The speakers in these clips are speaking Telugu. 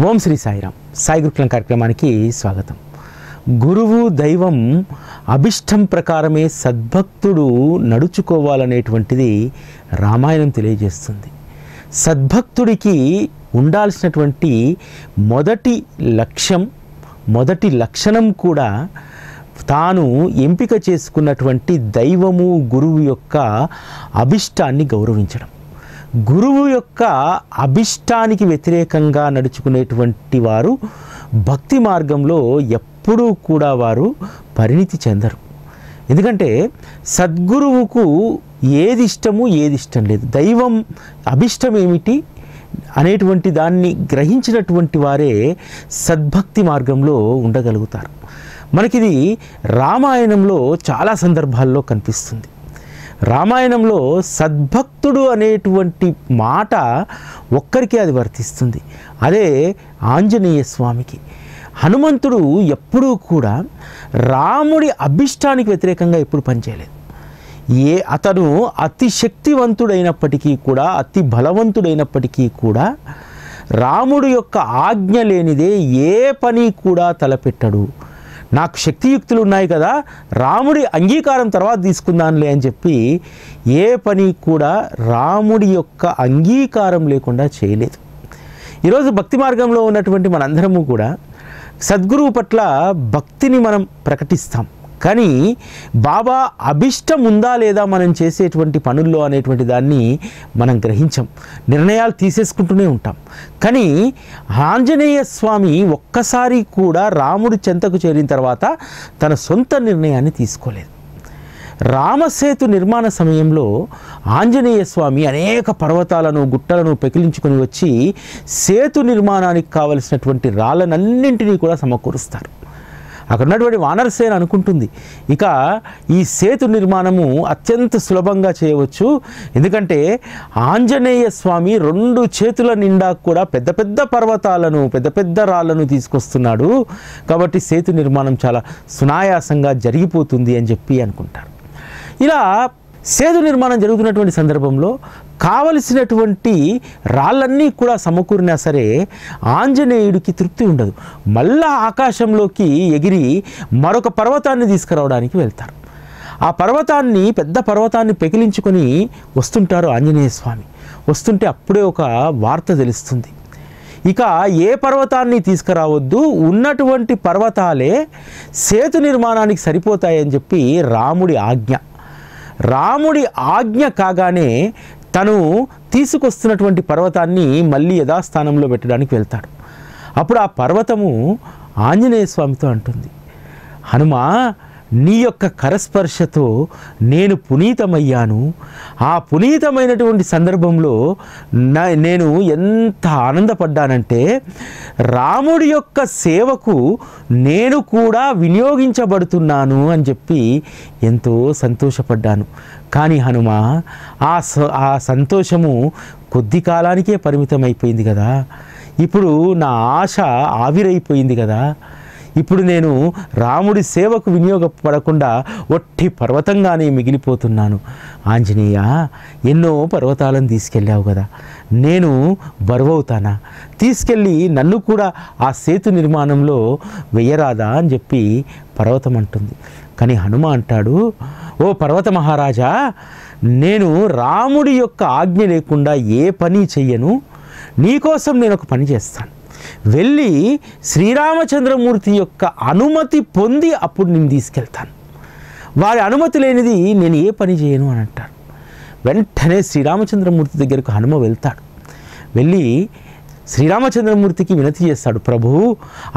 ఓం శ్రీ సాయిరామ్. సాయి గురుకులం కార్యక్రమానికి స్వాగతం. గురువు దైవం అభిష్టం ప్రకారమే సద్భక్తుడు నడుచుకోవాలనేటువంటిది రామాయణం తెలియజేస్తుంది. సద్భక్తుడికి ఉండాల్సినటువంటి మొదటి లక్ష్యం, మొదటి లక్షణం కూడా తాను ఎంపిక చేసుకున్నటువంటి దైవము గురువు యొక్క అభిష్టాన్ని గౌరవించడం. గురువు యొక్క అభిష్టానికి వ్యతిరేకంగా నడుచుకునేటువంటి వారు భక్తి మార్గంలో ఎప్పుడూ కూడా వారు పరిణితి చెందరు. ఎందుకంటే సద్గురువుకు ఏది ఇష్టము ఏది ఇష్టం లేదు, దైవం అభిష్టం ఏమిటి అనేటువంటి దాన్ని గ్రహించినటువంటి వారే సద్భక్తి మార్గంలో ఉండగలుగుతారు. మనకిది రామాయణంలో చాలా సందర్భాల్లో కనిపిస్తుంది. రామాయణంలో సద్భక్తుడు అనేటువంటి మాట ఒక్కరికే అది వర్తిస్తుంది, అదే ఆంజనేయ స్వామికి. హనుమంతుడు ఎప్పుడూ కూడా రాముడి అభిష్టానికి వ్యతిరేకంగా ఎప్పుడు పనిచేయలేదు. అతను అతి శక్తివంతుడైనప్పటికీ కూడా, అతి బలవంతుడైనప్పటికీ కూడా రాముడు యొక్క ఆజ్ఞ లేనిదే ఏ పని కూడా తలపెట్టడు. నాకు శక్తియుక్తులు ఉన్నాయి కదా, రాముడి అంగీకారం తర్వాత తీసుకుందానులే అని చెప్పి ఏ పని కూడా రాముడి యొక్క అంగీకారం లేకుండా చేయలేదు. ఈరోజు భక్తి మార్గంలో ఉన్నటువంటి మనందరము కూడా సద్గురువు పట్ల భక్తిని మనం ప్రకటిస్తాం, కానీ బాబా అభిష్టం ఉందా లేదా మనం చేసేటువంటి పనుల్లో అనేటువంటి దాన్ని మనం గ్రహించం, నిర్ణయాలు తీసేసుకుంటూనే ఉంటాం. కానీ ఆంజనేయ స్వామి ఒక్కసారి కూడా రాముడి చెంతకు చేరిన తర్వాత తన సొంత నిర్ణయాన్ని తీసుకోలేదు. రామసేతు నిర్మాణ సమయంలో ఆంజనేయ స్వామి అనేక పర్వతాలను, గుట్టలను పెకిలించుకొని వచ్చి సేతు నిర్మాణానికి కావలసినటువంటి రాళ్ళనన్నింటినీ కూడా సమకూరుస్తారు. అక్కడ ఉన్నటువంటి వానరసేన అనుకుంటుంది, ఇక ఈ సేతు నిర్మాణము అత్యంత సులభంగా చేయవచ్చు, ఎందుకంటే ఆంజనేయ స్వామి 2 చేతుల నిండా కూడా పెద్ద పెద్ద పర్వతాలను, పెద్ద పెద్ద రాళ్లను తీసుకొస్తున్నాడు, కాబట్టి సేతు నిర్మాణం చాలా సునాయాసంగా జరిగిపోతుంది అని చెప్పి అనుకుంటారు. ఇలా సేతు నిర్మాణం జరుగుతున్నటువంటి సందర్భంలో కావలసినటువంటి రాళ్ళన్నీ కూడా సమకూరినా సరే ఆంజనేయుడికి తృప్తి ఉండదు. మళ్ళా ఆకాశంలోకి ఎగిరి మరొక పర్వతాన్ని తీసుకురావడానికి వెళ్తారు. ఆ పర్వతాన్ని, పెద్ద పర్వతాన్ని పెకిలించుకొని వస్తుంటారు ఆంజనేయ స్వామి. వస్తుంటే అప్పుడే ఒక వార్త తెలుస్తుంది, ఇక ఏ పర్వతాన్ని తీసుకురావద్దు, ఉన్నటువంటి పర్వతాలే సేతు నిర్మాణానికి సరిపోతాయని చెప్పి రాముడి ఆజ్ఞ. రాముడి ఆజ్ఞ కాగానే తను తీసుకొస్తున్నటువంటి పర్వతాన్ని మళ్ళీ యథాస్థానంలో పెట్టడానికి వెళ్తాడు. అప్పుడు ఆ పర్వతము ఆంజనేయ స్వామితో అంటుంది, హనుమా, నీ యొక్క కరస్పర్శతో నేను పునీతమయ్యాను. ఆ పునీతమైనటువంటి సందర్భంలో నేను ఎంత ఆనందపడ్డానంటే రాముడి యొక్క సేవకు నేను కూడా వినియోగించబడుతున్నాను అని చెప్పి ఎంతో సంతోషపడ్డాను. కానీ హనుమా, ఆ సంతోషము కొద్ది కాలానికే పరిమితమైపోయింది కదా, ఇప్పుడు నా ఆశ ఆవిరైపోయింది కదా, ఇప్పుడు నేను రాముడి సేవకు వినియోగపడకుండా ఒట్టి పర్వతంగానే మిగిలిపోతున్నాను. ఆంజనేయ, ఎన్నో పర్వతాలను తీసుకెళ్ళావు కదా, నేను బరువవుతానా? తీసుకెళ్ళి నన్ను కూడా ఆ సేతు నిర్మాణంలో వెయ్యరాదా అని చెప్పి పర్వతం అంటుంది. కానీ హనుమ అంటాడు, ఓ పర్వత మహారాజా, నేను రాముడి యొక్క ఆజ్ఞ లేకుండా ఏ పని చెయ్యను, నీకోసం నేను ఒక పని చేస్తాను. వెళ్ళి శ్రీరామచంద్రమూర్తి యొక్క అనుమతి పొంది అప్పుడు నేను తీసుకెళ్తాను. వారి అనుమతి లేనిది నేను ఏ పని చేయను అని అంటారు. వెంటనే శ్రీరామచంద్రమూర్తి దగ్గరకు హనుమ వెళ్తాడు. వెళ్ళి శ్రీరామచంద్రమూర్తికి వినతి చేస్తాడు, ప్రభు,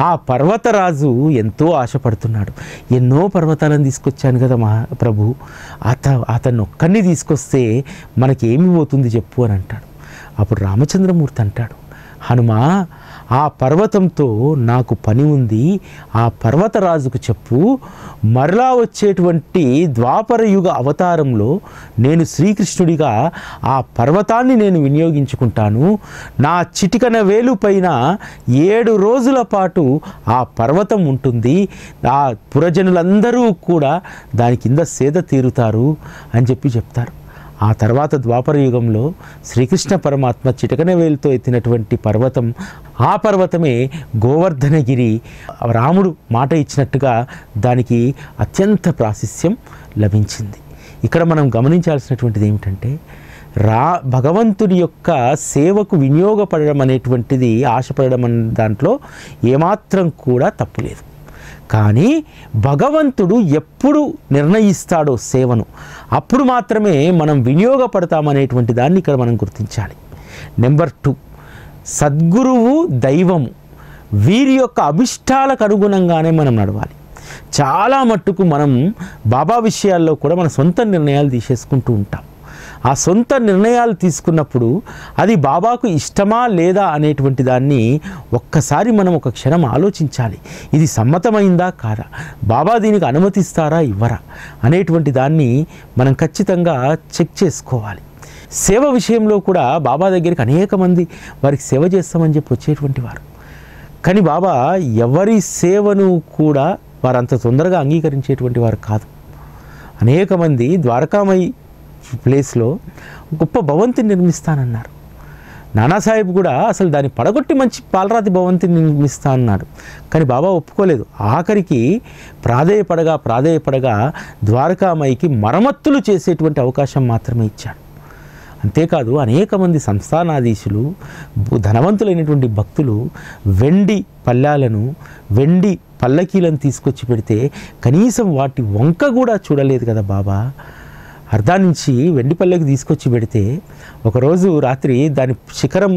ఆ పర్వతరాజు ఎంతో ఆశపడుతున్నాడు, ఎన్నో పర్వతాలను తీసుకొచ్చాను కదా ప్రభు, అతన్ని ఒక్కడిని తీసుకొస్తే మనకేమి పోతుంది చెప్పు అని అంటాడు. అప్పుడు రామచంద్రమూర్తి అంటాడు, హనుమా, ఆ పర్వతంతో నాకు పని ఉంది, ఆ పర్వతరాజుకు చెప్పు, మరలా వచ్చేటువంటి ద్వాపర యుగ అవతారంలో నేను శ్రీకృష్ణుడిగా ఆ పర్వతాన్ని నేను వినియోగించుకుంటాను. నా చిటికన వేలు పైన 7 రోజుల పాటు ఆ పర్వతం ఉంటుంది, ఆ పురజనులందరూ కూడా దాని కింద సేద తీరుతారు అని చెప్తారు. ఆ తర్వాత ద్వాపర యుగంలో శ్రీకృష్ణ పరమాత్మ చిటకన వేలుతో ఎత్తినటువంటి పర్వతం ఆ పర్వతమే గోవర్ధనగిరి. రాముడు మాట ఇచ్చినట్టుగా దానికి అత్యంత ప్రాశస్త్యం లభించింది. ఇక్కడ మనం గమనించాల్సినటువంటిది ఏమిటంటే, భగవంతుడి యొక్క సేవకు వినియోగపడడం అనేటువంటిది, ఆశపడడం అనే దాంట్లో ఏమాత్రం కూడా తప్పులేదు. కానీ భగవంతుడు ఎప్పుడు నిర్ణయిస్తాడో సేవను, అప్పుడు మాత్రమే మనం వినియోగపడతామనేటువంటి దాన్ని ఇక్కడ మనం గుర్తించాలి. నెంబర్ 2, సద్గురువు దైవము వీరి యొక్క అభిష్టాలకు అనుగుణంగానే మనం నడవాలి. చాలా మట్టుకు మనం బాబా విషయాల్లో కూడా మన సొంత నిర్ణయాలు తీసేసుకుంటూ ఉంటాం. ఆ సొంత నిర్ణయాలు తీసుకున్నప్పుడు అది బాబాకు ఇష్టమా లేదా అనేటువంటి దాన్ని ఒక్కసారి మనం ఒక క్షణం ఆలోచించాలి. ఇది సమ్మతమైందా కాదా, బాబా దీనికి అనుమతిస్తారా ఇవ్వరా అనేటువంటి దాన్ని మనం ఖచ్చితంగా చెక్ చేసుకోవాలి. సేవ విషయంలో కూడా బాబా దగ్గరికి అనేక మంది వారికి సేవ చేస్తామని చెప్పి వచ్చేటువంటి వారు, కానీ బాబా ఎవరి సేవను కూడా వారంత తొందరగా అంగీకరించేటువంటి వారు కాదు. అనేక మంది ద్వారకామయి ప్లేస్లో గొప్ప భవంతిని నిర్మిస్తానన్నారు. నానాసాహెబ్ కూడా అసలు దాన్ని పడగొట్టి మంచి పాలరాతి భవంతిని నిర్మిస్తా అన్నాడు, కానీ బాబా ఒప్పుకోలేదు. ఆఖరికి ప్రాధేయపడగా ద్వారకామయికి మరమ్మతులు చేసేటువంటి అవకాశం మాత్రమే ఇచ్చాడు. అంతేకాదు అనేక మంది సంస్థానాధీశులు, ధనవంతులైనటువంటి భక్తులు వెండి పళ్ళాలను, వెండి పల్లకీలను తీసుకొచ్చి పెడితే కనీసం వాటి వంక కూడా చూడలేదు కదా బాబా. అర్ధా నుంచి వెండి పల్లకి తీసుకొచ్చి పెడితే ఒకరోజు రాత్రి దాని శిఖరం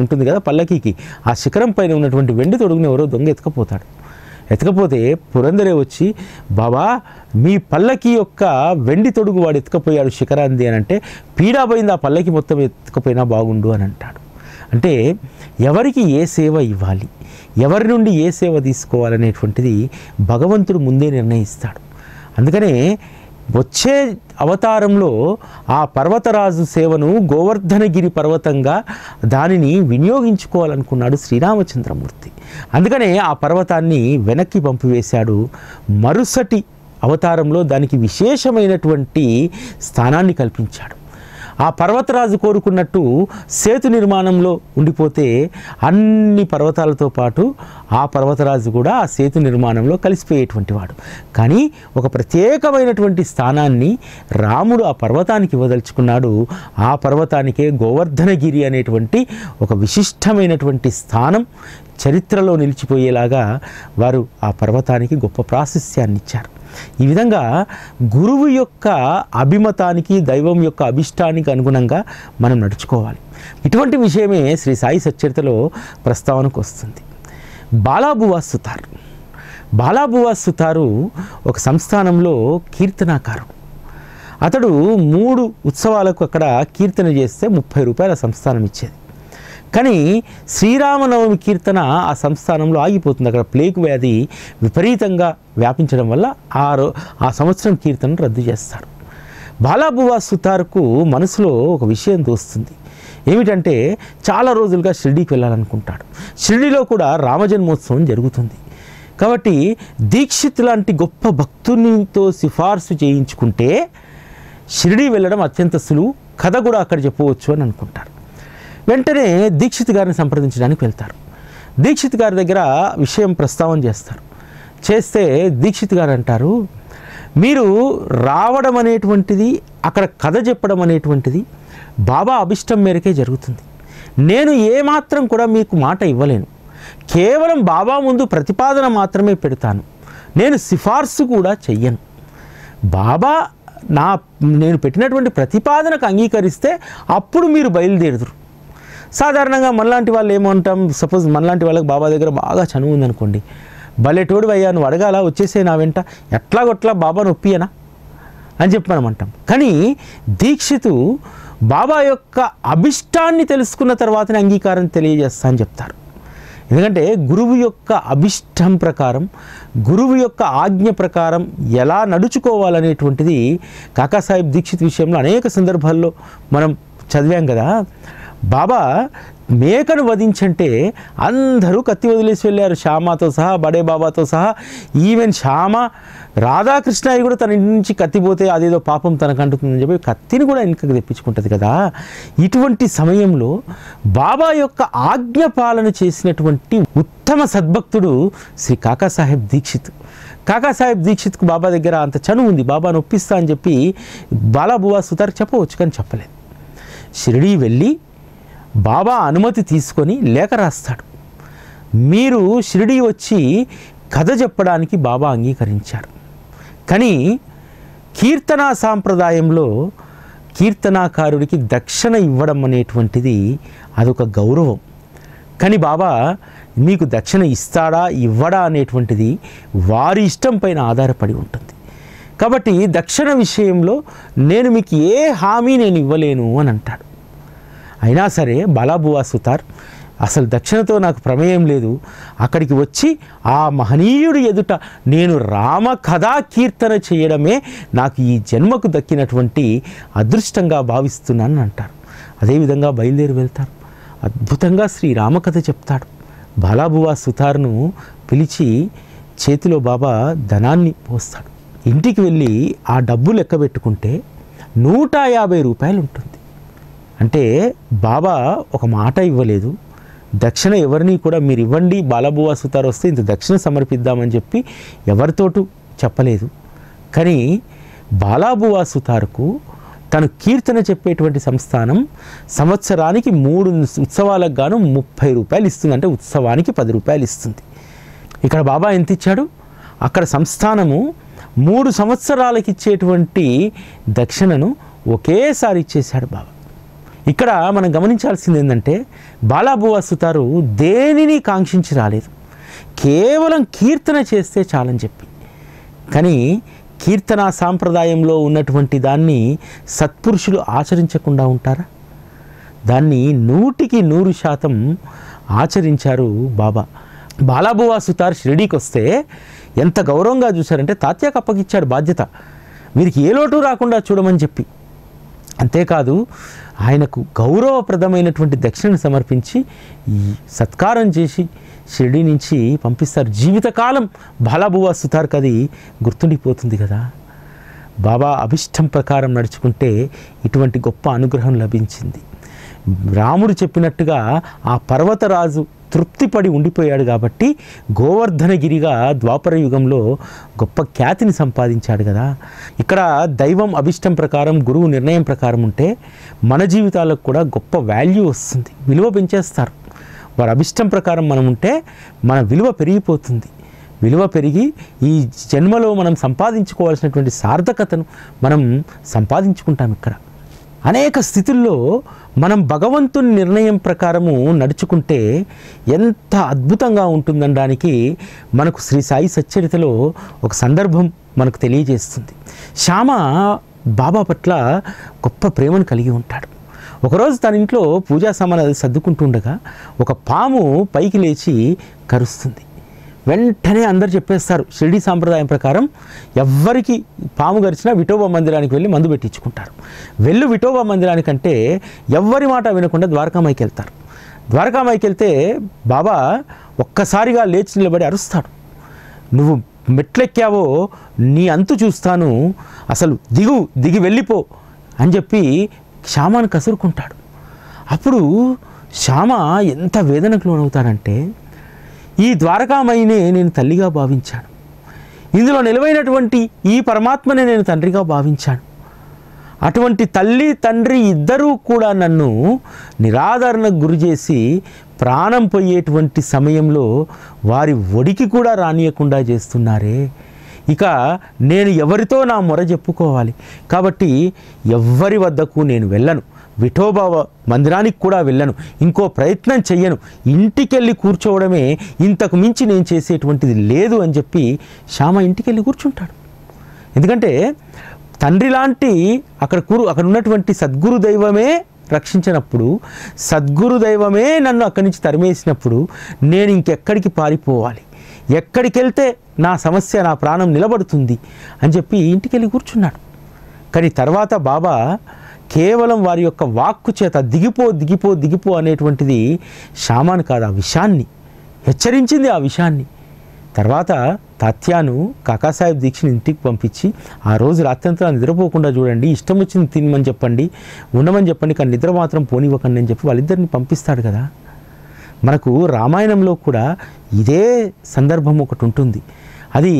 ఉంటుంది కదా పల్లకీకి, ఆ శిఖరం పైన ఉన్నటువంటి వెండి తొడుగుని ఎవరో దొంగ ఎత్తుకపోతే పురందరే వచ్చి, బాబా మీ పల్లకి యొక్క వెండి తొడుగు వాడు ఎత్తుకపోయాడు శిఖరాంది అని అంటే, పీడాపోయింది ఆ పల్లకి మొత్తం ఎత్తుకపోయినా బాగుండు అని అంటాడు. అంటే ఎవరికి ఏ సేవ ఇవ్వాలి, ఎవరి నుండి ఏ సేవ తీసుకోవాలనేటువంటిది భగవంతుడు ముందే నిర్ణయిస్తాడు. అందుకనే వచ్చే అవతారంలో ఆ పర్వతరాజు సేవను గోవర్ధనగిరి పర్వతంగా దానిని వినియోగించుకోవాలనుకున్నాడు శ్రీరామచంద్రమూర్తి. అందుకనే ఆ పర్వతాన్ని వెనక్కి పంపివేశాడు. మరుసటి అవతారంలో దానికి విశేషమైనటువంటి స్థానాన్ని కల్పించాడు. ఆ పర్వతరాజు కోరుకున్నట్టు సేతు నిర్మాణంలో ఉండిపోతే అన్ని పర్వతాలతో పాటు ఆ పర్వతరాజు కూడా ఆ సేతు నిర్మాణంలో కలిసిపోయేటువంటి వాడు. కానీ ఒక ప్రత్యేకమైనటువంటి స్థానాన్ని రాముడు ఆ పర్వతానికి ఇవ్వదలుచుకున్నాడు. ఆ పర్వతానికే గోవర్ధనగిరి అనేటువంటి ఒక విశిష్టమైనటువంటి స్థానం చరిత్రలో నిలిచిపోయేలాగా వారు ఆ పర్వతానికి గొప్ప ప్రాశస్త్యాన్ని ఇచ్చారు. ఈ విధంగా గురువు యొక్క అభిమతానికి, దైవం యొక్క అభిష్టానికి అనుగుణంగా మనం నడుచుకోవాలి. ఇటువంటి విషయమే శ్రీ సాయి సచ్చరితలో ప్రస్తావనకు వస్తుంది. బాలాబువా సుతారు ఒక సంస్థానంలో కీర్తనాకారుడు. అతడు 3 ఉత్సవాలకు అక్కడ కీర్తన చేస్తే 30 రూపాయల సంస్థానం ఇచ్చేది. కానీ శ్రీరామనవమి కీర్తన ఆ సంస్థానంలో ఆగిపోతుంది. అక్కడ ప్లేగు వ్యాధి విపరీతంగా వ్యాపించడం వల్ల ఆ సంవత్సరం కీర్తన రద్దు చేస్తారు. బాలాబువా సుతార్కు మనసులో ఒక విషయం తోస్తుంది. ఏమిటంటే చాలా రోజులుగా షిరిడీకి వెళ్ళాలనుకుంటాడు. షిరిడీలో కూడా రామజన్మోత్సవం జరుగుతుంది. కాబట్టి దీక్షిత్ లాంటి గొప్ప భక్తునితో సిఫార్సు చేయించుకుంటే షిరిడీ వెళ్ళడం అత్యంత సులువు, కథ కూడా అక్కడ చెప్పవచ్చు అని అనుకుంటారు. వెంటనే దీక్షిత్ గారిని సంప్రదించడానికి వెళ్తారు. దీక్షిత్ గారి దగ్గర విషయం ప్రస్తావన చేస్తే దీక్షిత్ గారు అంటారు, మీరు రావడం అనేటువంటిది, అక్కడ కథ చెప్పడం అనేటువంటిది బాబా అభిష్టం మేరకే జరుగుతుంది. నేను ఏమాత్రం కూడా మీకు మాట ఇవ్వలేను. కేవలం బాబా ముందు ప్రతిపాదన మాత్రమే పెడతాను. నేను సిఫార్సు కూడా చెయ్యను. బాబా నేను పెట్టినటువంటి ప్రతిపాదనకు అంగీకరిస్తే అప్పుడు మీరు బయలుదేరుదురు. సాధారణంగా మనలాంటి వాళ్ళు ఏమంటాం, సపోజ్ మనలాంటి వాళ్ళకి బాబా దగ్గర బాగా చనువు ఉందనుకోండి, భలేటోడు అయ్యా నువ్వు అడగాల, వచ్చేసే నా వెంట, ఎట్లాగొట్లా బాబా నొప్పియనా అని చెప్పి మనం అంటాం. కానీ దీక్షితు బాబా యొక్క అభిష్టాన్ని తెలుసుకున్న తర్వాతనే అంగీకారం తెలియజేస్తా అని చెప్తారు. ఎందుకంటే గురువు యొక్క అభిష్టం ప్రకారం, గురువు యొక్క ఆజ్ఞ ప్రకారం ఎలా నడుచుకోవాలనేటువంటిది కాకాసాహెబ్ దీక్షిత్ విషయంలో అనేక సందర్భాల్లో మనం చదివాం కదా. బాబా మేకను వధించంటే అందరూ కత్తి వదిలేసి వెళ్ళారు, శ్యామతో సహా, బడే బాబాతో సహా. ఈవెన్ శ్యామ, రాధాకృష్ణయ్య కూడా తన ఇంటి నుంచి కత్తి పోతే అదేదో పాపం తనకు అంటుతుందని చెప్పి కత్తిని కూడా వెనుకకు తెప్పించుకుంటుంది కదా. ఇటువంటి సమయంలో బాబా యొక్క ఆజ్ఞ పాలన చేసినటువంటి ఉత్తమ సద్భక్తుడు శ్రీ కాకాసాహెబ్ దీక్షిత్. కాకాసాహెబ్ దీక్షిత్కు బాబా దగ్గర అంత చనువు ఉంది, బాబాను ఒప్పిస్తా అని చెప్పి బాలాబువా సుతార్ చెప్పవచ్చు, కానీ చెప్పలేదు. షిరిడీ వెళ్ళి బాబా అనుమతి తీసుకొని లేఖ రాస్తాడు. మీరు షిరిడీ వచ్చి కథ చెప్పడానికి బాబా అంగీకరించారు, కానీ కీర్తనా సాంప్రదాయంలో కీర్తనాకారుడికి దక్షిణ ఇవ్వడం అనేటువంటిది అదొక గౌరవం. కానీ బాబా మీకు దక్షిణ ఇస్తాడా ఇవ్వడా అనేటువంటిది వారి ఇష్టం పైన ఆధారపడి ఉంటుంది. కాబట్టి దక్షిణ విషయంలో నేను మీకు ఏ హామీ నేను ఇవ్వలేను అని అంటాడు. అయినా సరే బాలాబువా సుతార్ అసలు దక్షిణతో నాకు ప్రమేయం లేదు, అక్కడికి వచ్చి ఆ మహనీయుడి ఎదుట నేను రామ కథా కీర్తన చేయడమే నాకు ఈ జన్మకు దక్కినటువంటి అదృష్టంగా భావిస్తున్నానని అంటారు. అదేవిధంగా బయలుదేరి వెళ్తారు. అద్భుతంగా శ్రీ రామకథ చెప్తాడు. బాలాబువా సుతార్ను పిలిచి చేతిలో బాబా ధనాన్ని పోస్తాడు. ఇంటికి వెళ్ళి ఆ డబ్బు లెక్క పెట్టుకుంటే 150 రూపాయలు ఉంటుంది. అంటే బాబా ఒక మాట ఇవ్వలేదు, దక్షిణ ఎవరిని కూడా మీరు ఇవ్వండి, బాలాబువా సుతార్ వస్తే ఇంత దక్షిణ సమర్పిద్దామని చెప్పి ఎవరితోటూ చెప్పలేదు. కానీ బాలాబువా సుతార్కు తను కీర్తన చెప్పేటువంటి సంస్థానం సంవత్సరానికి 3 ఉత్సవాలకు గాను 30 రూపాయలు ఇస్తుంది. అంటే ఉత్సవానికి 10 రూపాయలు ఇస్తుంది. ఇక్కడ బాబా ఎంత ఇచ్చాడు? అక్కడ సంస్థానము 3 సంవత్సరాలకి ఇచ్చేటువంటి దక్షిణను ఒకేసారి ఇచ్చేశాడు బాబా. ఇక్కడ మనం గమనించాల్సింది ఏంటంటే బాలాబువా సుతారు దేనిని కాంక్షించి రాలేదు, కేవలం కీర్తన చేస్తే చాలని చెప్పి. కానీ కీర్తనా సాంప్రదాయంలో ఉన్నటువంటి దాన్ని సత్పురుషులు ఆచరించకుండా ఉంటారా? దాన్ని 100% ఆచరించారు బాబా. బాలాబువా సుతార్ షిరిడీకి వస్తే ఎంత గౌరవంగా చూశారంటే తాత్యాకు అప్పగిచ్చాడు బాధ్యత, వీరికి ఏ లోటు రాకుండా చూడమని చెప్పి. అంతేకాదు ఆయనకు గౌరవప్రదమైనటువంటి దక్షిణను సమర్పించి సత్కారం చేసి షిరిడీ నుంచి పంపిస్తారు. జీవితకాలం బాలాబువా సుతార్కి అది గుర్తుండిపోతుంది కదా. బాబా అభిష్టం ప్రకారం నడుచుకుంటే ఇటువంటి గొప్ప అనుగ్రహం లభించింది. రాముడు చెప్పినట్టుగా ఆ పర్వతరాజు తృప్తిపడి ఉండిపోయాడు కాబట్టి గోవర్ధనగిరిగా ద్వాపర యుగంలో గొప్ప ఖ్యాతిని సంపాదించాడు కదా. ఇక్కడ దైవం అభిష్టం ప్రకారం, గురువు నిర్ణయం ప్రకారం ఉంటే మన జీవితాలకు కూడా గొప్ప వాల్యూ వస్తుంది, విలువ పెంచేస్తారు. వారి అభిష్టం ప్రకారం మనం ఉంటే మన విలువ పెరిగిపోతుంది. విలువ పెరిగి ఈ జన్మలో మనం సంపాదించుకోవాల్సినటువంటి సార్థకతను మనం సంపాదించుకుంటాం. ఇక్కడ అనేక స్థితుల్లో మనం భగవంతుని నిర్ణయం ప్రకారము నడుచుకుంటే ఎంత అద్భుతంగా ఉంటుందనడానికి మనకు శ్రీ సాయి సచ్చరితలో ఒక సందర్భం మనకు తెలియజేస్తుంది. శ్యామ బాబా పట్ల గొప్ప ప్రేమను కలిగి ఉంటాడు. ఒకరోజు తన ఇంట్లో పూజా సామాను సర్దుకుంటుండగా ఒక పాము పైకి లేచి కరుస్తుంది. వెంటనే అందరు చెప్పేస్తారు, షిరిడీ సాంప్రదాయం ప్రకారం ఎవ్వరికి పాము గరిచినా విఠోబా మందిరానికి వెళ్ళి మందు పెట్టించుకుంటారు. విఠోబా మందిరానికంటే ఎవ్వరి మాట వినకుండా ద్వారకామాయికి వెళ్తారు. ద్వారకామాయికి వెళ్తే బాబా ఒక్కసారిగా లేచి నిలబడి అరుస్తాడు, నువ్వు మెట్లెక్కావో నీ అంతు చూస్తాను, అసలు దిగి వెళ్ళిపో అని చెప్పి శ్యామను కసురుకుంటాడు. అప్పుడు శ్యామ ఎంత వేదనకు లోనవుతాడంటే, ఈ ద్వారకామాయినే నేను తల్లిగా భావించాను, ఇందులో నిలవైనటువంటి ఈ పరమాత్మనే నేను తండ్రిగా భావించాను. అటువంటి తల్లి తండ్రి ఇద్దరూ కూడా నన్ను నిరాదరణకు గురి చేసి ప్రాణం పోయేటువంటి సమయంలో వారి ఒడికి కూడా రానియకుండా చేస్తున్నారే. ఇక నేను ఎవరితో నా మొర చెప్పుకోవాలి? కాబట్టి ఎవ్వరి వద్దకు నేను వెళ్ళను, విఠోబా మందిరానికి కూడా వెళ్ళను, ఇంకో ప్రయత్నం చెయ్యను, ఇంటికెళ్ళి కూర్చోవడమే ఇంతకు మించి నేను చేసేటువంటిది లేదు అని చెప్పి శ్యామ ఇంటికెళ్ళి కూర్చుంటాడు. ఎందుకంటే తండ్రి లాంటి అక్కడ ఉన్నటువంటి సద్గురు దైవమే రక్షించినప్పుడు, సద్గురు దైవమే నన్ను అక్కడి నుంచి తరిమేసినప్పుడు నేను ఇంకెక్కడికి పారిపోవాలి, ఎక్కడికి వెళ్తే నా సమస్య, నా ప్రాణం నిలబడుతుంది అని చెప్పి ఇంటికి వెళ్ళి కూర్చున్నాడు. కానీ తర్వాత బాబా కేవలం వారి యొక్క వాక్కు చేత దిగిపో దిగిపో దిగిపో అనేటువంటిది షామాన్ కాదు, ఆ విషాన్ని హెచ్చరించింది. ఆ విషాన్ని తర్వాత తాత్యాను కాకాసాహెబ్ దీక్షని ఇంటికి పంపించి ఆ రోజు రాత్రంతా నిద్రపోకుండా చూడండి, ఇష్టం వచ్చింది తినమని చెప్పండి, ఉండమని చెప్పండి, కానీ నిద్ర మాత్రం పోనివ్వకండి అని చెప్పి వాళ్ళిద్దరిని పంపిస్తాడు కదా. మనకు రామాయణంలో కూడా ఇదే సందర్భం ఒకటి ఉంటుంది. అది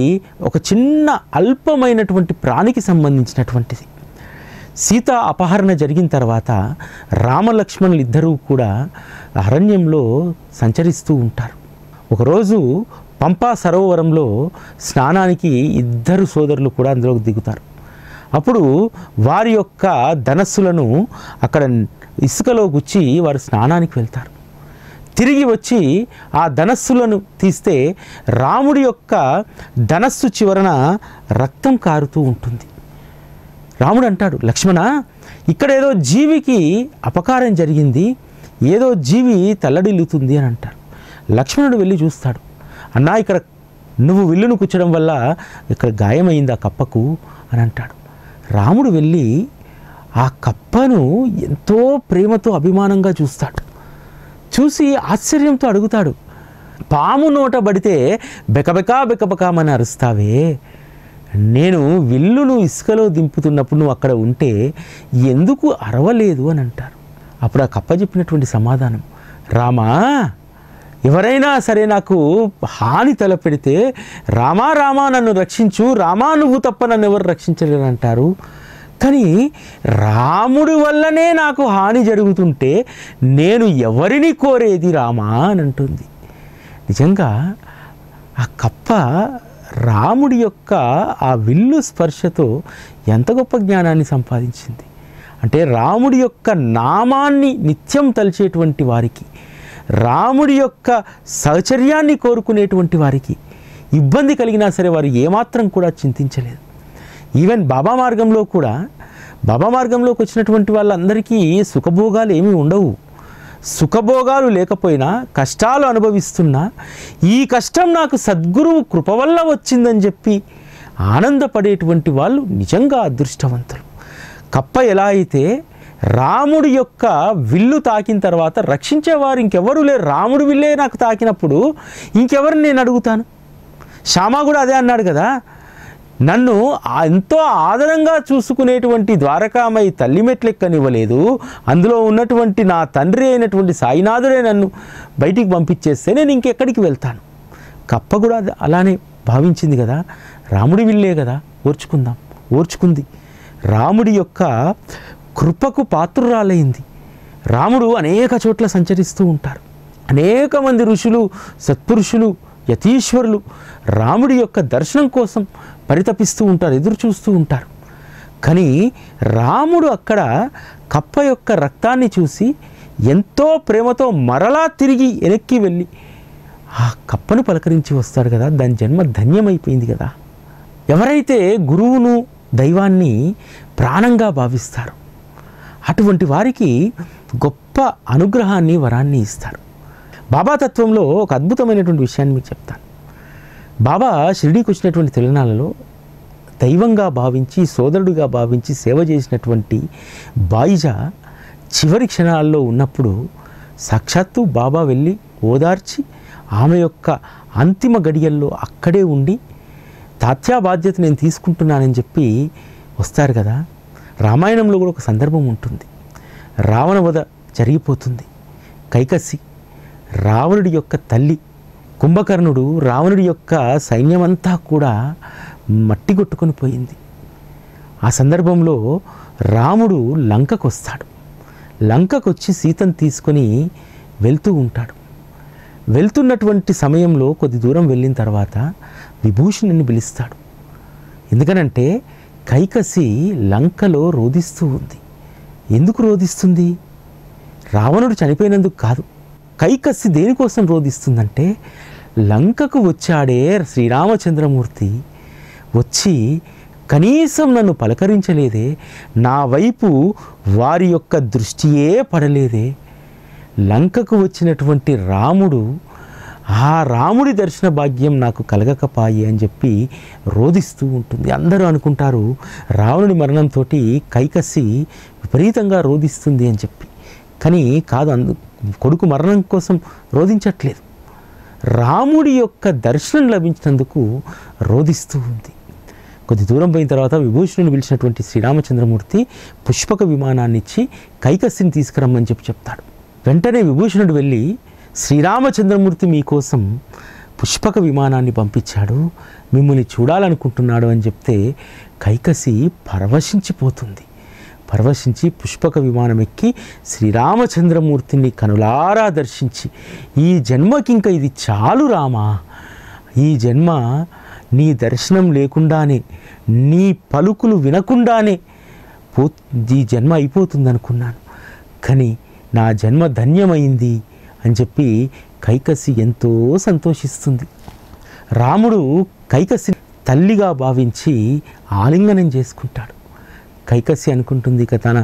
ఒక చిన్న అల్పమైనటువంటి ప్రాణికి సంబంధించినటువంటిది. సీత అపహరణ జరిగిన తర్వాత రామలక్ష్మణులు ఇద్దరూ కూడా అరణ్యంలో సంచరిస్తూ ఉంటారు. ఒకరోజు పంపా సరోవరంలో స్నానానికి ఇద్దరు సోదరులు కూడా అందులోకి దిగుతారు. అప్పుడు వారి యొక్క ధనస్సులను అక్కడ ఇసుకలో గుచ్చి వారు స్నానానికి వెళ్తారు. తిరిగి వచ్చి ఆ ధనస్సులను తీస్తే రాముడి యొక్క ధనస్సు చివరన రక్తం కారుతూ ఉంటుంది. రాముడు అంటాడు, లక్ష్మణ, ఇక్కడ ఏదో జీవికి అపకారం జరిగింది, ఏదో జీవి తల్లడిల్లుతుంది అని అంటారు. లక్ష్మణుడు వెళ్ళి చూస్తాడు. అన్నా, ఇక్కడ నువ్వు విల్లును కూర్చడం వల్ల ఇక్కడ గాయమైంది ఆ కప్పకు అని అంటాడు. రాముడు వెళ్ళి ఆ కప్పను ఎంతో ప్రేమతో అభిమానంగా చూస్తాడు. చూసి ఆశ్చర్యంతో అడుగుతాడు, పాము నోట పడితే బెకబెకా బెకబెకామని అరుస్తావే, నేను విల్లును ఇసుకలో దింపుతున్నప్పుడు నువ్వు అక్కడ ఉంటే ఎందుకు అరవలేదు అని అంటారు. అప్పుడు ఆ కప్ప చెప్పినటువంటి సమాధానం, రామా, ఎవరైనా సరే నాకు హాని తలపెడితే రామా రామా నన్ను రక్షించు, రామా నువ్వు తప్ప నన్ను ఎవరు రక్షించలేరు అంటారు. కానీ రాముడి వల్లనే నాకు హాని జరుగుతుంటే నేను ఎవరిని కోరేది రామా అని అంటుంది. నిజంగా ఆ కప్ప రాముడి యొక్క ఆ విల్లు స్పర్శతో ఎంత గొప్ప జ్ఞానాన్ని సంపాదించింది అంటే, రాముడి యొక్క నామాన్ని నిత్యం తలిచేటువంటి వారికి, రాముడి యొక్క సహచర్యాన్ని కోరుకునేటువంటి వారికి ఇబ్బంది కలిగినా సరే వారు ఏమాత్రం కూడా చింతించలేదు. ఈవెన్ బాబా మార్గంలో కూడా, బాబా మార్గంలోకి వచ్చినటువంటి వాళ్ళందరికీ సుఖభోగాలు ఏమీ ఉండవు. సుఖభోగాలు లేకపోయినా కష్టాలు అనుభవిస్తున్నా ఈ కష్టం నాకు సద్గురువు కృప వల్ల వచ్చిందని చెప్పి ఆనందపడేటువంటి వాళ్ళు నిజంగా అదృష్టవంతులు. కప్ప ఎలా అయితే రాముడి యొక్క విల్లు తాకిన తర్వాత రక్షించేవారు ఇంకెవరు లేరు, రాముడి విల్లే నాకు తాకినప్పుడు ఇంకెవరిని నేను అడుగుతాను. శ్యామ కూడా అదే అన్నాడు కదా, నన్ను ఎంతో ఆదరంగా చూసుకునేటువంటి ద్వారకామయ్య తల్లి మెట్లెక్కనివ్వలేదు, అందులో ఉన్నటువంటి నా తండ్రి అయినటువంటి సాయినాథుడే నన్ను బయటికి పంపించేస్తే నేను ఇంకెక్కడికి వెళ్తాను. కప్ప కూడా అలానే భావించింది కదా, రాముడి విల్లే కదా, ఓర్చుకుంది. రాముడి యొక్క కృపకు పాత్రురాలైంది. రాముడు అనేక చోట్ల సంచరిస్తూ ఉంటారు. అనేక మంది ఋషులు, సత్పురుషులు, యతీశ్వరులు రాముడి యొక్క దర్శనం కోసం పరితపిస్తూ ఉంటారు, ఎదురు చూస్తూ ఉంటారు. కానీ రాముడు అక్కడ కప్ప యొక్క రక్తాన్ని చూసి ఎంతో ప్రేమతో మరలా తిరిగి వెనక్కి వెళ్ళి ఆ కప్పను పలకరించి వస్తాడు కదా, దాని జన్మ ధన్యమైపోయింది కదా. ఎవరైతే గురువును, దైవాన్ని ప్రాణంగా భావిస్తారో అటువంటి వారికి గొప్ప అనుగ్రహాన్ని, వరాన్ని ఇస్తారు. బాబా తత్వంలో ఒక అద్భుతమైనటువంటి విషయాన్ని మీకు చెప్తాను. బాబా షిరిడీకి వచ్చినటువంటి తెలంగాణలో దైవంగా భావించి, సోదరుడిగా భావించి సేవ చేసినటువంటి బాయిజా చివరి క్షణాల్లో ఉన్నప్పుడు సాక్షాత్తు బాబా వెళ్ళి ఓదార్చి ఆమె యొక్క అంతిమ గడియల్లో అక్కడే ఉండి తాత్యా బాధ్యత నేను తీసుకుంటున్నానని చెప్పి వస్తారు కదా. రామాయణంలో కూడా ఒక సందర్భం ఉంటుంది. రావణ వధ జరిగిపోతుంది. కైకసి రావణుడి యొక్క తల్లి, కుంభకర్ణుడు రావణుడి యొక్క సైన్యమంతా కూడా మట్టి కొట్టుకొని పోయింది. ఆ సందర్భంలో రాముడు లంకకు వస్తాడు. లంకకు వచ్చి సీతను తీసుకొని వెళ్తూ ఉంటాడు. వెళ్తున్నటువంటి సమయంలో కొద్ది దూరం వెళ్ళిన తర్వాత విభూషణుని పిలుస్తాడు. ఎందుకనంటే కైకసి లంకలో రోదిస్తూ ఉంది. ఎందుకు రోదిస్తుంది? రావణుడు చనిపోయినందుకు కాదు. కైకసి దేనికోసం రోదిస్తుందంటే, లంకకు వచ్చాడే శ్రీరామచంద్రమూర్తి, వచ్చి కనీసం నన్ను పలకరించలేదే, నా వైపు వారి యొక్క దృష్టియే పడలేదే. లంకకు వచ్చినటువంటి రాముడు ఆ రాముడి దర్శన భాగ్యం నాకు కలగకపాయి అని చెప్పి రోదిస్తూ ఉంటుంది. అందరూ అనుకుంటారు రావణుడి మరణంతో కైకసి విపరీతంగా రోదిస్తుంది అని చెప్పి. కానీ కాదు, కొడుకు మరణం కోసం రోదించట్లేదు, రాముడి యొక్క దర్శనం లభించినందుకు రోదిస్తూ ఉంది. కొద్ది దూరం పోయిన తర్వాత విభూషణుని పిలిచినటువంటి శ్రీరామచంద్రమూర్తి పుష్పక విమానాన్ని ఇచ్చి కైకసిని తీసుకురమ్మని చెప్తాడు. వెంటనే విభూషణుడు వెళ్ళి శ్రీరామచంద్రమూర్తి మీకోసం పుష్పక విమానాన్ని పంపించాడు, మిమ్మల్ని చూడాలనుకుంటున్నాడు అని చెప్తే కైకసి పరవశించిపోతుంది. పరవశించి పుష్పక విమానం ఎక్కి శ్రీరామచంద్రమూర్తిని కనులారా దర్శించి, ఈ జన్మకి ఇంకా ఇది చాలు రామా, ఈ జన్మ నీ దర్శనం లేకుండానే, నీ పలుకులు వినకుండానే ఈ జన్మ అయిపోతుంది అనుకున్నాను, కానీ నా జన్మ ధన్యమైంది అని చెప్పి కైకసి ఎంతో సంతోషిస్తుంది. రాముడు కైకసి తల్లిగా భావించి ఆలింగనం చేసుకుంటాడు. కైకసి అనుకుంటుంది ఇక తన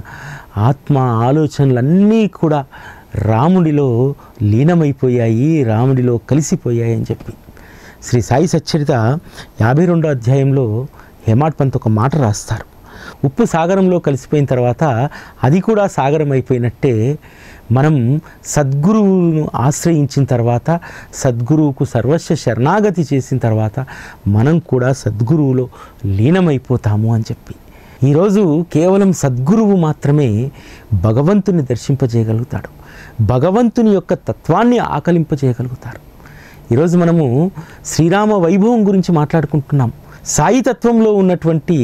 ఆత్మ ఆలోచనలన్నీ కూడా రాముడిలో లీనమైపోయాయి, రాముడిలో కలిసిపోయాయి అని చెప్పి. శ్రీ సాయి సచ్చరిత 52వ అధ్యాయంలో హేమాడ్ పంత్ ఒక మాట రాస్తారు. ఉప్పు సాగరంలో కలిసిపోయిన తర్వాత అది కూడా సాగరం అయిపోయినట్టే, మనం సద్గురువును ఆశ్రయించిన తర్వాత, సద్గురువుకు సర్వస్వ శరణాగతి చేసిన తర్వాత మనం కూడా సద్గురువులో లీనమైపోతాము అని చెప్పి. ఈరోజు కేవలం సద్గురువు మాత్రమే భగవంతుని దర్శింపజేయగలుగుతాడు, భగవంతుని యొక్క తత్వాన్ని ఆకలింపజేయగలుగుతారు. ఈరోజు మనము శ్రీరామ వైభవం గురించి మాట్లాడుకుంటున్నాం, సాయి తత్వంలో ఉన్నటువంటి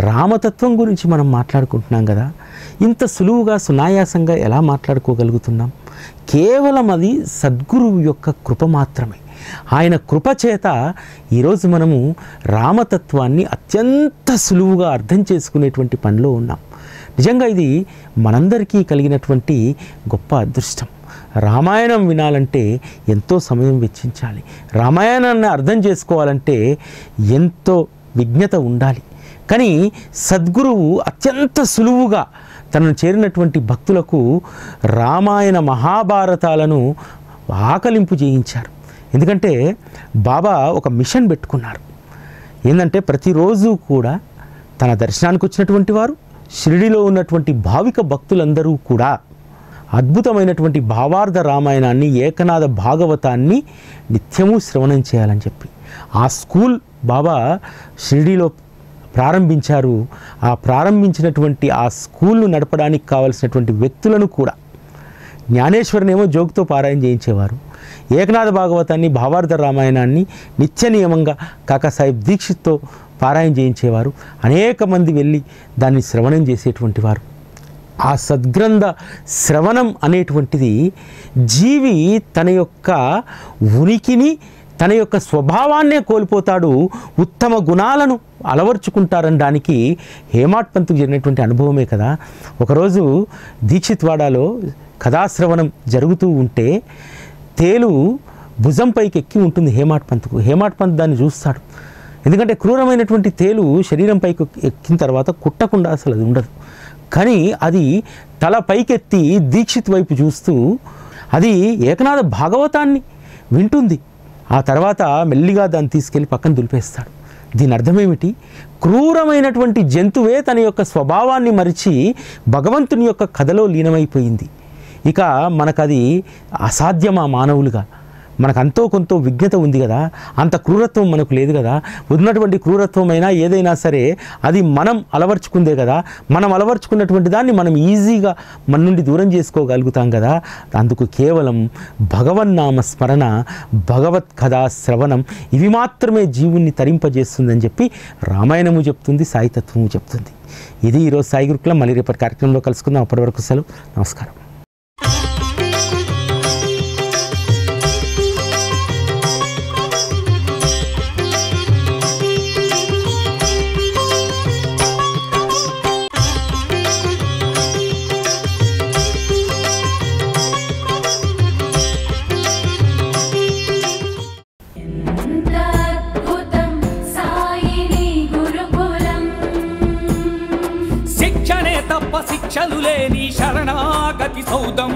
రామతత్వం గురించి మనం మాట్లాడుకుంటున్నాం కదా. ఇంత సులువుగా సునాయాసంగా ఎలా మాట్లాడుకోగలుగుతున్నాం? కేవలం అది సద్గురువు యొక్క కృప మాత్రమే. ఆయన కృప చేత ఈరోజు మనము రామతత్వాన్ని అత్యంత సులువుగా అర్థం చేసుకునేటువంటి పనిలో ఉన్నాం. నిజంగా ఇది మనందరికీ కలిగినటువంటి గొప్ప అదృష్టం. రామాయణం వినాలంటే ఎంతో సమయం వెచ్చించాలి, రామాయణాన్ని అర్థం చేసుకోవాలంటే ఎంతో విజ్ఞత ఉండాలి. కానీ సద్గురువు అత్యంత సులువుగా తనను చేరినటువంటి భక్తులకు రామాయణ మహాభారతాలను ఆకలింపు చేయించారు. ఎందుకంటే బాబా ఒక మిషన్ పెట్టుకున్నారు. ఏంటంటే ప్రతిరోజు కూడా తన దర్శనానికి వచ్చినటువంటి వారు, షిరిడిలో ఉన్నటువంటి భావిక భక్తులందరూ కూడా అద్భుతమైనటువంటి భావార్థ రామాయణాన్ని, ఏకనాథ భాగవతాన్ని నిత్యము శ్రవణం చేయాలని చెప్పి ఆ స్కూల్ బాబా షిరిడిలో ప్రారంభించారు. ఆ ప్రారంభించినటువంటి ఆ స్కూల్ను నడపడానికి కావలసినటువంటి వ్యక్తులను కూడా, జ్ఞానేశ్వరునేమో జోగుతో పారాయణ చేయించేవారు, ఏకనాథ భాగవతాన్ని, భావార్థ రామాయణాన్ని నిత్య నియమంగా కాకాసాహెబ్ దీక్షిత్తో పారాయణ చేయించేవారు. అనేక మంది వెళ్ళి దాన్ని శ్రవణం చేసేటువంటి వారు. ఆ సద్గ్రంథ శ్రవణం అనేటువంటిది జీవి తన యొక్క ఉనికిని, తన యొక్క స్వభావాన్నే కోల్పోతాడు, ఉత్తమ గుణాలను అలవర్చుకుంటారనడానికి హేమాడ్ పంత్కు జరిగినటువంటి అనుభవమే కదా. ఒకరోజు దీక్షిత్వాడాలో కథాశ్రవణం జరుగుతూ ఉంటే తేలు భుజంపైకి ఎక్కి ఉంటుంది హేమాడ్ పంత్కు. హేమాడ్ పంత్ దాన్ని చూస్తాడు. ఎందుకంటే క్రూరమైనటువంటి తేలు శరీరంపైకి ఎక్కిన తర్వాత కుట్టకుండా అసలు అది ఉండదు. కానీ అది తల పైకెత్తి దీక్షిత్ వైపు చూస్తూ అది ఏకనాథ భాగవతాన్ని వింటుంది. ఆ తర్వాత మెల్లిగా దాన్ని తీసుకెళ్ళి పక్కన దులిపేస్తాడు. దీని అర్థమేమిటి? క్రూరమైనటువంటి జంతువే తన యొక్క స్వభావాన్ని మరిచి భగవంతుని యొక్క కథలో లీనమైపోయింది. ఇక మనకది అసాధ్యమా? మానవులుగా మనకు అంతో కొంత విజ్ఞత ఉంది కదా, అంత క్రూరత్వం మనకు లేదు కదా. ఉన్నటువంటి క్రూరత్వమైనా ఏదైనా సరే అది మనం అలవర్చుకుందే కదా. మనం అలవర్చుకున్నటువంటి దాన్ని మనం ఈజీగా మన నుండి దూరం చేసుకోగలుగుతాం కదా. అందుకు కేవలం భగవన్నామ స్మరణ, భగవత్ కథా శ్రవణం ఇవి మాత్రమే జీవుణ్ణి తరింపజేస్తుందని చెప్పి రామాయణము చెప్తుంది, సాయితత్వము చెప్తుంది. ఇది ఈరోజు సాయి గురుకులం. మళ్ళీ రేపటి కార్యక్రమంలో కలుసుకుందాం. అప్పటి వరకు సెలవు. నమస్కారం. శిక్షణే తప్ప శిక్షలు లేని శరణాగతి సౌదం.